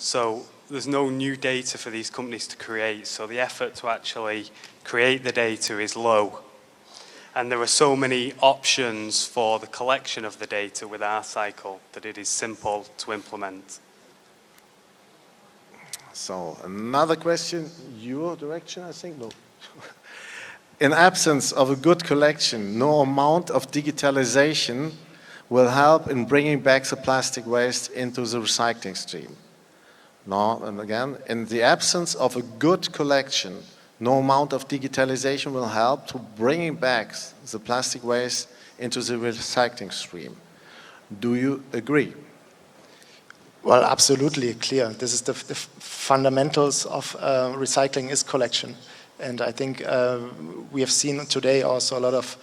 So there's no new data for these companies to create. So the effort to actually create the data is low. And there are so many options for the collection of the data with our cycle that it is simple to implement. So another question, your direction, I think? No. In absence of a good collection, no amount of digitalization will help in bringing back the plastic waste into the recycling stream. No, and again, in the absence of a good collection, no amount of digitalization will help to bringing back the plastic waste into the recycling stream. Do you agree? Well, absolutely clear. This is the fundamentals of recycling is collection. And I think we have seen today also a lot of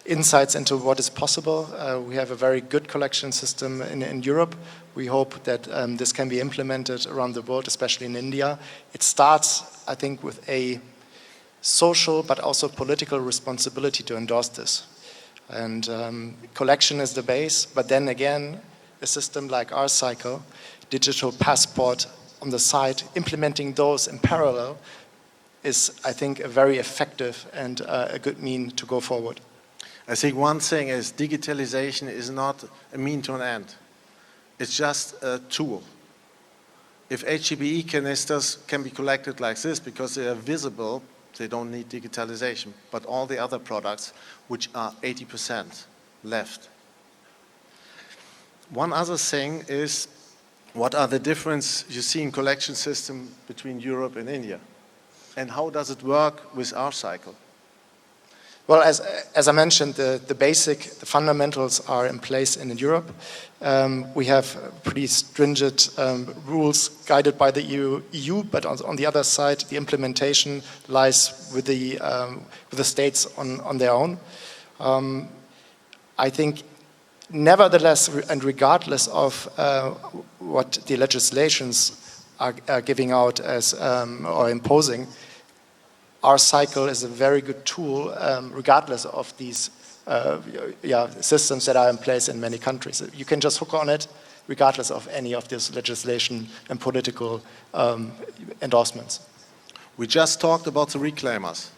insights into what is possible. We have a very good collection system in Europe. We hope that this can be implemented around the world, especially in India. It starts, I think, with a social but also political responsibility to endorse this. And collection is the base, but then again, a system like our cycle, digital passport on the side, implementing those in parallel is, I think, a very effective and a good mean to go forward. I think one thing is digitalization is not a mean to an end. It's just a tool. If HDPE canisters can be collected like this because they are visible, they don't need digitalization. But all the other products, which are 80% left. One other thing is, what are the differences you see in collection system between Europe and India? And how does it work with our cycle? Well, as I mentioned, the fundamentals are in place in Europe. We have pretty stringent rules guided by the EU, but on the other side, the implementation lies with the states on their own. I think, nevertheless, and regardless of what the legislations are giving out as or imposing, our cycle is a very good tool, regardless of these systems that are in place in many countries. You can just hook on it, regardless of any of this legislation and political endorsements. We just talked about the reclaimers.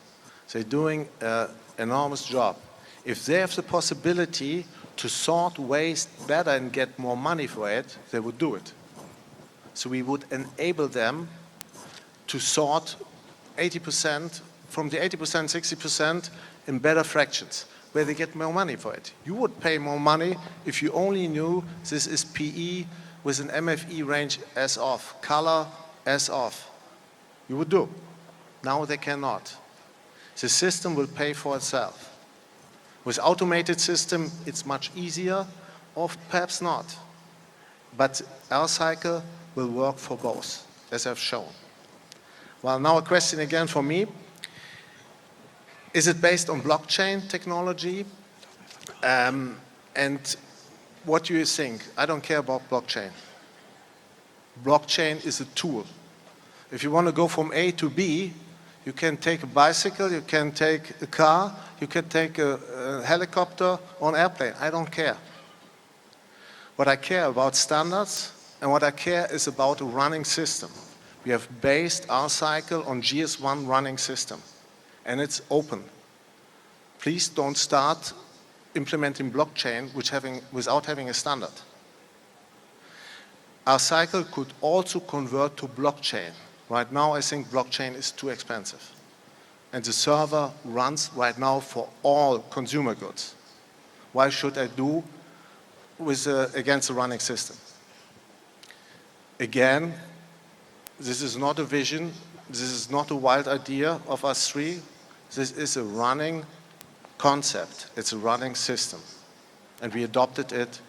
They're doing an enormous job. If they have the possibility to sort waste better and get more money for it, they would do it. So we would enable them to sort 80%, from the 80%, 60% in better fractions, where they get more money for it. You would pay more money if you only knew this is PE with an MFE range as off, color as off. You would do. Now they cannot. The system will pay for itself. With automated system, it's much easier, or perhaps not. But our cycle will work for both, as I've shown. Well, now a question again for me. Is it based on blockchain technology? And what do you think? I don't care about blockchain. Blockchain is a tool. If you want to go from A to B, you can take a bicycle, you can take a car, you can take a helicopter or an airplane. I don't care. What I care about standards, and what I care is about a running system. We have based our cycle on GS1 running system, and it's open. Please don't start implementing blockchain without having a standard. Our cycle could also convert to blockchain. Right now, I think blockchain is too expensive. And the server runs right now for all consumer goods. Why should I do against a running system? Again, this is not a vision. This is not a wild idea of us three. This is a running concept. It's a running system. And we adopted it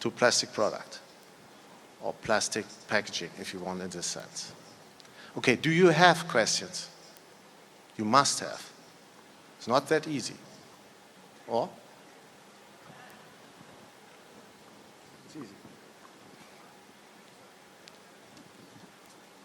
to plastic product or plastic packaging, if you want, in this sense. Okay, do you have questions? You must have. It's not that easy. Or?